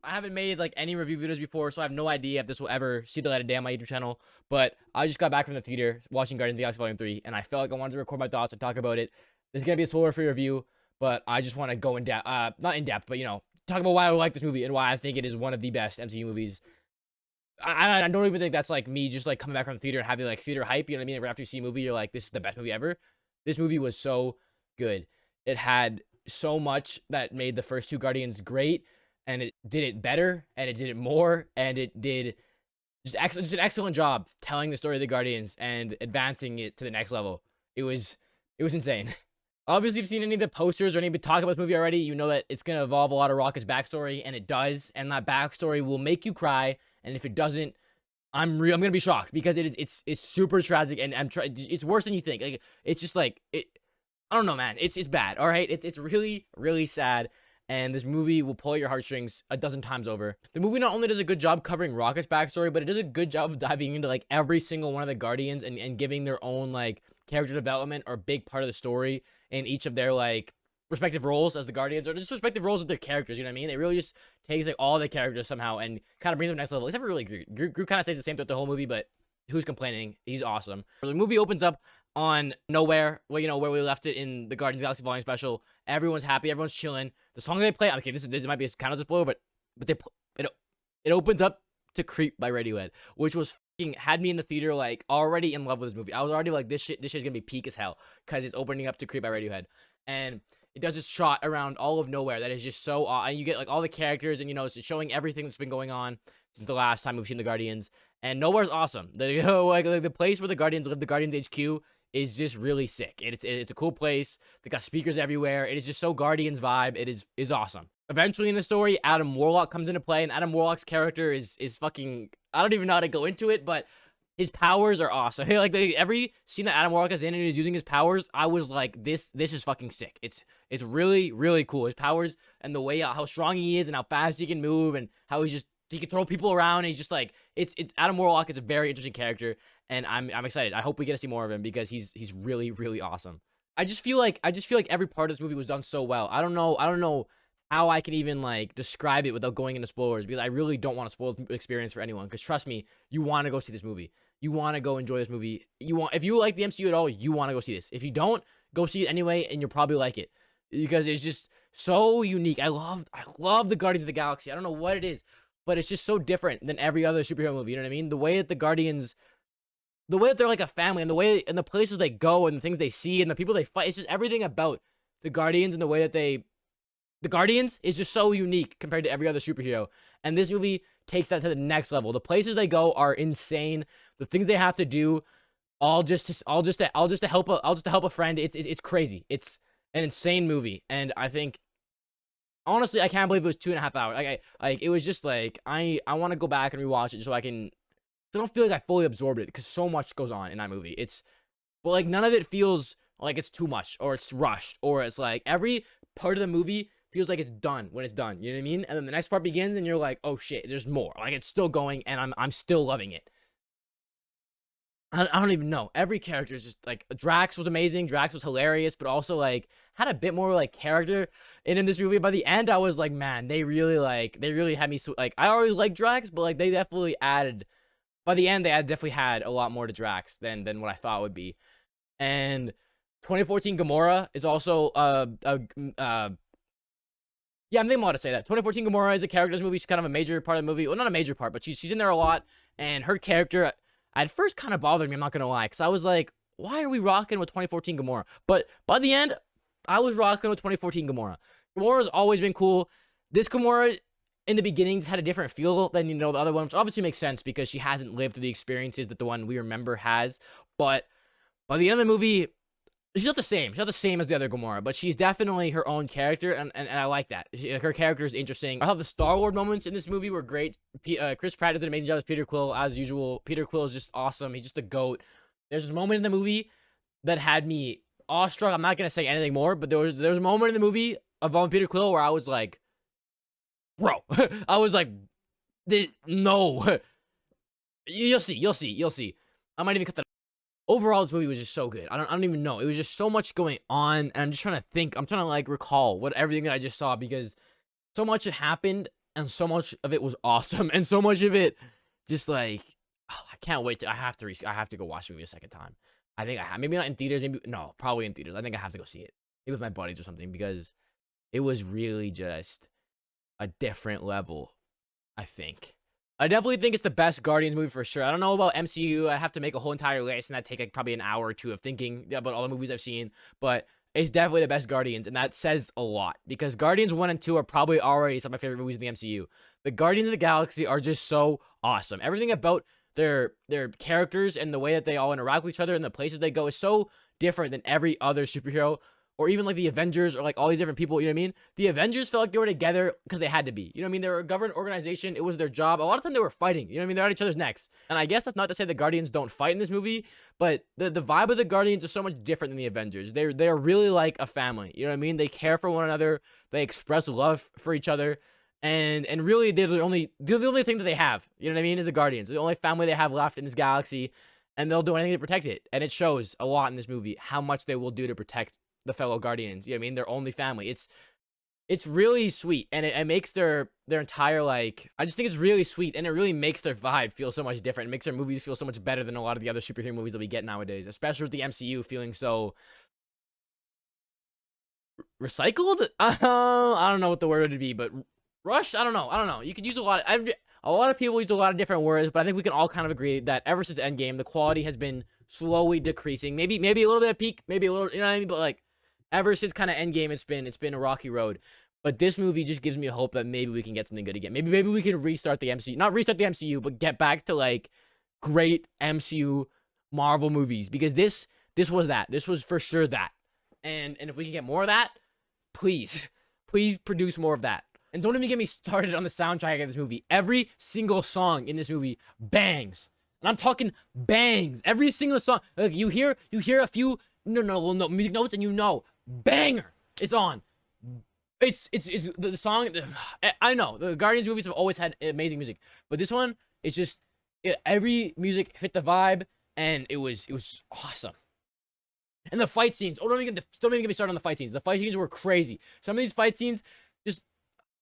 I haven't made like any review videos before, so I have no idea if this will ever see the light of day on my YouTube channel. But I just got back from the theater watching Guardians of the Galaxy Volume 3, and I felt like I wanted to record my thoughts and talk about it. This is gonna be a spoiler-free review, but I just want to go in depth, not in depth, but talk about why I like this movie and why I think it is one of the best MCU movies. I don't even think that's like me just like coming back from the theater and having like theater hype. You know what I mean? Right after you see a movie, you're like, this is the best movie ever. This movie was so good. It had so much that made the first two Guardians great, and it did it better, and it did it more, and it did just an excellent job telling the story of the Guardians and advancing it to the next level. It was insane. Obviously, if you've seen any of the posters or any talk about this movie already, you know that it's gonna involve a lot of Rocket's backstory, and it does, and that backstory will make you cry. And if it doesn't, I'm gonna be shocked, because it's super tragic, and it's worse than you think. Like, it's just like it. I don't know, man. It's bad. All right, it's really really sad, and this movie will pull at your heartstrings a dozen times over. The movie not only does a good job covering Rocket's backstory, but it does a good job of diving into like every single one of the Guardians and giving their own like character development or big part of the story in each of their like respective roles as the Guardians, or just respective roles of their characters. You know what I mean? It really just takes like all the characters somehow and kind of brings them to the next level. Except for really Groot. Groot kind of stays the same throughout the whole movie, but who's complaining? He's awesome. The movie opens up on nowhere, where we left it in the Guardians of the Galaxy Volume Special. Everyone's happy, everyone's chilling. The song they play, okay, this might be kind of a spoiler, but it opens up to "Creep" by Radiohead, which was fucking had me in the theater like already in love with this movie. I was already like, this shit's gonna be peak as hell, because it's opening up to "Creep" by Radiohead, and it does this shot around all of nowhere that is just so and you get like all the characters, and it's showing everything that's been going on since the last time we've seen the Guardians. And nowhere's awesome. Like the place where the Guardians live, the Guardians HQ, is just really sick. It's a cool place. They got speakers everywhere. It is just so Guardians vibe. It is awesome. Eventually in the story, Adam Warlock comes into play, and Adam Warlock's character is fucking, I don't even know how to go into it, but his powers are awesome. Like every scene that Adam Warlock is in and he's using his powers, I was like, this is fucking sick. It's really really cool. His powers and the way how strong he is and how fast he can move and how he can throw people around. And he's just like, it's Adam Warlock is a very interesting character, and I'm excited. I hope we get to see more of him, because he's really really awesome. I just feel like every part of this movie was done so well. I don't know how I can even like describe it without going into spoilers, because I really don't want to spoil the experience for anyone. Because trust me, you want to go see this movie. You want to go enjoy this movie. If you like the MCU at all, you want to go see this. If you don't, go see it anyway, and you'll probably like it, because it's just so unique. I love the Guardians of the Galaxy. I don't know what it is, but it's just so different than every other superhero movie. You know what I mean? The way that the Guardians, the way that they're like a family, and the way and the places they go, and the things they see, and the people they fight, it's just everything about the Guardians and the way that the Guardians is just so unique compared to every other superhero. And this movie takes that to the next level. The places they go are insane. The things they have to do, all just to help a friend. It's crazy. It's an insane movie, and I think honestly, I can't believe it was 2.5 hours. It was just like I want to go back and rewatch it, so I don't feel like I fully absorbed it, because so much goes on in that movie. But like none of it feels like it's too much, or it's rushed, or it's like every part of the movie feels like it's done when it's done. You know what I mean? And then the next part begins, and you're like, oh shit, there's more. Like, it's still going, and I'm still loving it. I don't even know. Every character is just like, Drax was amazing. Drax was hilarious, but also like had a bit more like character in this movie. By the end, I was like, man, they really had me like, I already like Drax, but like they definitely added. By the end, they definitely had a lot more to Drax than what I thought would be. And 2014 Gamora is also yeah, I'm thinking about to say that. 2014 Gamora is a character in this movie. She's kind of a major part of the movie. Well, not a major part, but she's in there a lot. And her character at first kind of bothered me, I'm not gonna lie, because I was like, why are we rocking with 2014 Gamora? But by the end, I was rocking with 2014 Gamora. Gamora's always been cool. This Gamora in the beginnings had a different feel than the other one, which obviously makes sense because she hasn't lived through the experiences that the one we remember has. But by the end of the movie, she's not the same. She's not the same as the other Gamora, but she's definitely her own character, and I like that. Her character is interesting. I thought the Star-Lord moments in this movie were great. Chris Pratt did an amazing job as Peter Quill, as usual. Peter Quill is just awesome. He's just a GOAT. There's this moment in the movie that had me awestruck. I'm not going to say anything more, but there was a moment in the movie involving Peter Quill where I was like, bro. I was like, no. You'll see. I might even cut that. Overall, this movie was just so good. I don't even know. It was just so much going on, and I'm just trying to think. I'm trying to like recall what everything that I just saw, because so much had happened and so much of it was awesome, and so much of it just like, oh, I can't wait to. I have to go watch the movie a second time. I think maybe not in theaters, maybe no, probably in theaters. I think I have to go see it, maybe with my buddies or something, because it was really just a different level. I think. I definitely think it's the best Guardians movie for sure. I don't know about MCU. I'd have to make a whole entire list, and that'd take like probably an hour or two of thinking about all the movies I've seen. But it's definitely the best Guardians, and that says a lot because Guardians 1 and 2 are probably already some of my favorite movies in the MCU. The Guardians of the Galaxy are just so awesome. Everything about their characters and the way that they all interact with each other and the places they go is so different than every other superhero. Or even like the Avengers or like all these different people, you know what I mean? The Avengers felt like they were together because they had to be. You know what I mean? They were a government organization. It was their job. A lot of time they were fighting. You know what I mean? They're at each other's necks. And I guess that's not to say the Guardians don't fight in this movie, but the vibe of the Guardians is so much different than the Avengers. They're really like a family. You know what I mean? They care for one another. They express love for each other. And really they're the only thing that they have. You know what I mean? Is the Guardians. They're the only family they have left in this galaxy. And they'll do anything to protect it. And it shows a lot in this movie how much they will do to protect the fellow Guardians. You know what I mean? Their only family. It's really sweet, and it makes their entire, like, I just think it's really sweet, and it really makes their vibe feel so much different. It makes their movies feel so much better than a lot of the other superhero movies that we get nowadays, especially with the MCU feeling so recycled. I don't know what the word would be, but rushed. I don't know. You could use a lot of people use a lot of different words, but I think we can all kind of agree that ever since Endgame, the quality has been slowly decreasing. Maybe a little bit of peak, maybe a little, you know what I mean? But like ever since kind of Endgame, it's been a rocky road. But this movie just gives me a hope that maybe we can get something good again. Maybe we can restart the MCU, not restart the MCU, but get back to like great MCU Marvel movies, because this was that. This was for sure that. And if we can get more of that, please produce more of that. And don't even get me started on the soundtrack of this movie. Every single song in this movie bangs. And I'm talking bangs. Every single song. Like you hear a few no music notes, and you know, banger. It's on. It's the song. I know the Guardians movies have always had amazing music, but this one, it's just every music fit the vibe, and it was awesome. And the fight scenes. Oh, don't even get me started on the fight scenes. The fight scenes were crazy. Some of these fight scenes, just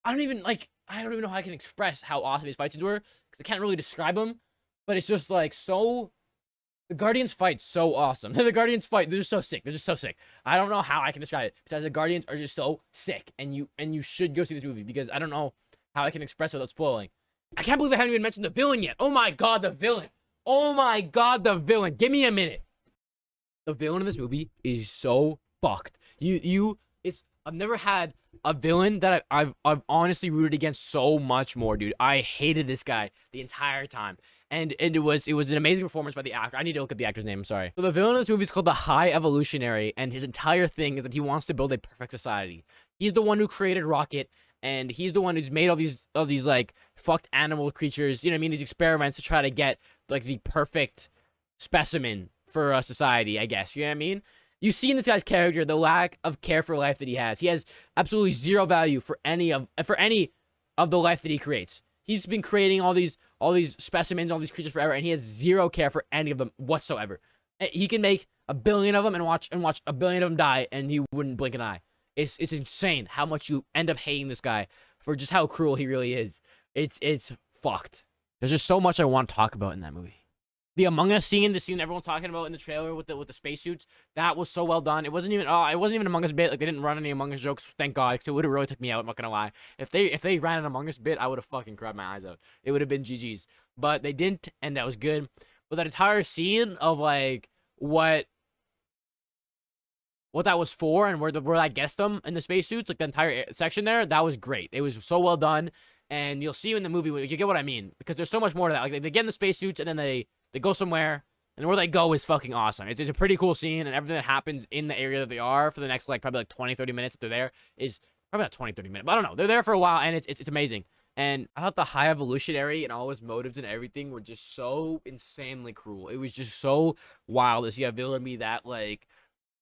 I don't even know how I can express how awesome these fight scenes were, because I can't really describe them. But it's just like so. The Guardians fight so awesome. The Guardians fight. They're just so sick. They're just so sick. I don't know how I can describe it. Besides, the Guardians are just so sick, and you should go see this movie, because I don't know how I can express it without spoiling. I can't believe I haven't even mentioned the villain yet. Oh my god, the villain. Oh my god, the villain. Give me a minute. The villain in this movie is so fucked. I've never had a villain that I've honestly rooted against so much more, dude. I hated this guy the entire time. And it was an amazing performance by the actor. I need to look at the actor's name. I'm sorry. So the villain in this movie is called the High Evolutionary, and his entire thing is that he wants to build a perfect society. He's the one who created Rocket, and he's the one who's made all these like fucked animal creatures. You know what I mean? These experiments to try to get like the perfect specimen for a society, I guess. You know what I mean? You see in this guy's character the lack of care for life that he has. He has absolutely zero value for any of the life that he creates. He's been creating all these specimens, all these creatures forever, and he has zero care for any of them whatsoever. He can make a billion of them and watch a billion of them die, and he wouldn't blink an eye. It's insane how much you end up hating this guy for just how cruel he really is. It's fucked. There's just so much I want to talk about in that movie. The Among Us scene, the scene everyone's talking about in the trailer with the spacesuits, that was so well done. It wasn't even an Among Us bit. Like, they didn't run any Among Us jokes, thank God, because it would have really took me out. I'm not gonna lie. If they ran an Among Us bit, I would have fucking cried my eyes out. It would have been GG's. But they didn't, and that was good. But that entire scene of like what that was for, and where that gets them in the spacesuits, like the entire section there, that was great. It was so well done, and you'll see in the movie, you get what I mean, because there's so much more to that. Like, they get in the spacesuits, and then they go somewhere, and where they go is fucking awesome. It's a pretty cool scene, and everything that happens in the area that they are for the next, like, probably, like, 20-30 minutes that they're there is probably not 20-30 minutes, but I don't know. They're there for a while, and it's amazing. And I thought the High Evolutionary and all his motives and everything were just so insanely cruel. It was just so wild to see a villain be that, like,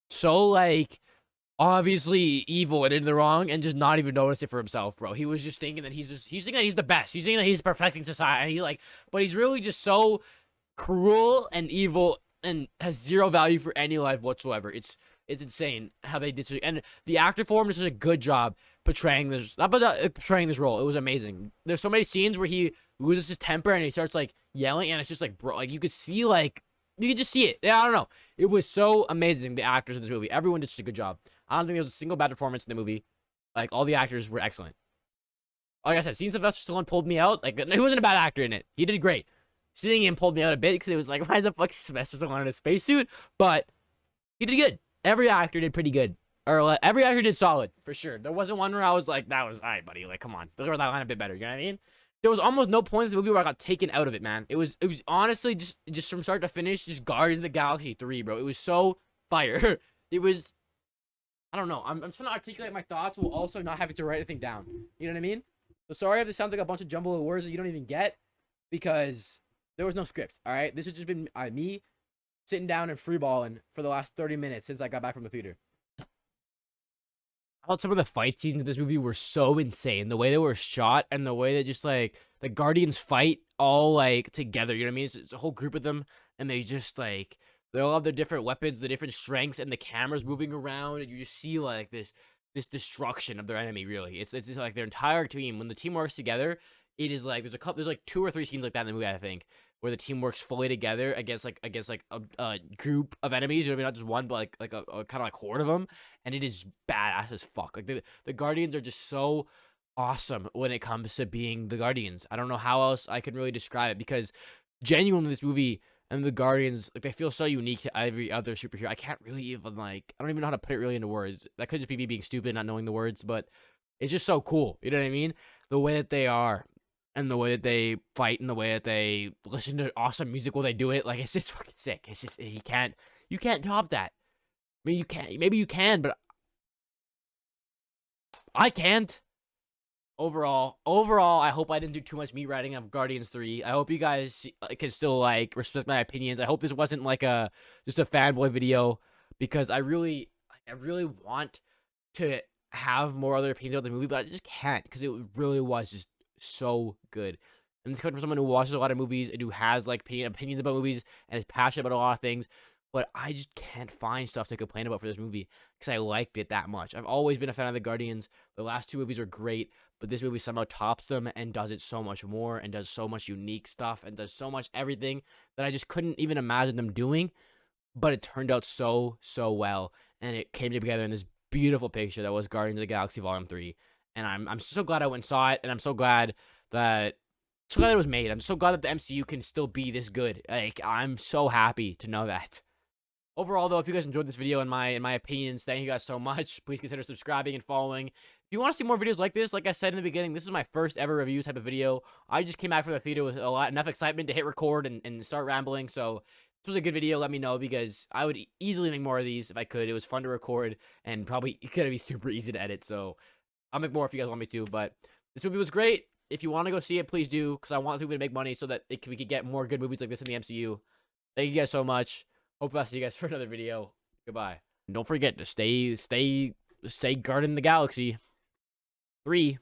so, like, obviously evil and in the wrong, and just not even notice it for himself, bro. He was just thinking that he's thinking that he's the best. He's thinking that he's perfecting society. But he's really just so cruel and evil and has zero value for any life whatsoever. It's insane how they did. And the actor for him does a good job portraying this role. It was amazing. There's so many scenes where he loses his temper and he starts like yelling, and it's just like, bro, like you could just see it. Yeah, I don't know. It was so amazing. The actors in this movie, everyone did such a good job. I don't think there was a single bad performance in the movie. Like all the actors were excellent. Like I said, seeing Sylvester Stallone pulled me out. Like he wasn't a bad actor in it. He did great. Seeing him pulled me out a bit because it was like, why the fuck is Sylvester Stallone in a spacesuit? But he did good. Every actor did pretty good. Or every actor did solid, for sure. There wasn't one where I was like, that was, all right, buddy. Like, come on. Deliver that line a bit better. You know what I mean? There was almost no point in the movie where I got taken out of it, man. It was honestly just from start to finish, just Guardians of the Galaxy 3, bro. It was so fire. It was, I don't know. I'm trying to articulate my thoughts while also not having to write anything down. You know what I mean? So sorry if this sounds like a bunch of jumbled words that you don't even get, because there was no script, all right? This has just been me sitting down and freeballing for the last 30 minutes since I got back from the theater. I thought some of the fight scenes in this movie were so insane. The way they were shot and the way that just like the Guardians fight all like together. You know what I mean? It's a whole group of them, and they just like they all have their different weapons, the different strengths, and the camera's moving around, and you just see like this destruction of their enemy. Really, it's just like their entire team. When the team works together, it is like there's like 2 or 3 scenes like that in the movie, I think, where the team works fully together against a group of enemies. You know what I mean? Not just one, but like a kind of like horde of them, and it is badass as fuck. Like the Guardians are just so awesome when it comes to being the Guardians. I don't know how else I can really describe it, because genuinely this movie and the Guardians, like, they feel so unique to every other superhero. I can't really even like, I don't even know how to put it really into words. That could just be me being stupid, not knowing the words, but it's just so cool. You know what I mean? The way that they are, and the way that they fight, and the way that they listen to awesome music while they do it. Like, it's just fucking sick. It's just, you can't top that. I mean, you can't, maybe you can, but I can't. Overall, I hope I didn't do too much meat writing of Guardians 3. I hope you guys can still like respect my opinions. I hope this wasn't like just a fanboy video, because I really want to have more other opinions about the movie, but I just can't, because it really was just so good. And this comes from someone who watches a lot of movies and who has like opinions about movies and is passionate about a lot of things, but I just can't find stuff to complain about for this movie because I liked it that much. I've always been a fan of the Guardians. The last 2 movies are great, but this movie somehow tops them and does it so much more, and does so much unique stuff, and does so much everything that I just couldn't even imagine them doing. But it turned out so well, and it came together in this beautiful picture that was Guardians of the Galaxy Volume 3. And I'm so glad I went and saw it, and I'm so glad that it was made. I'm so glad that the MCU can still be this good. Like, I'm so happy to know that. Overall, though, if you guys enjoyed this video and my opinions, thank you guys so much. Please consider subscribing and following. If you want to see more videos like this, like I said in the beginning, this is my first ever review type of video. I just came back from the theater with enough excitement to hit record and start rambling. So this was a good video. Let me know, because I would easily make more of these if I could. It was fun to record, and probably gonna be super easy to edit. So I'll make more if you guys want me to. But this movie was great. If you want to go see it, please do, because I want this movie to make money so that we could get more good movies like this in the MCU. Thank you guys so much. Hope I'll see you guys for another video. Goodbye. And don't forget to stay guarding the galaxy. 3.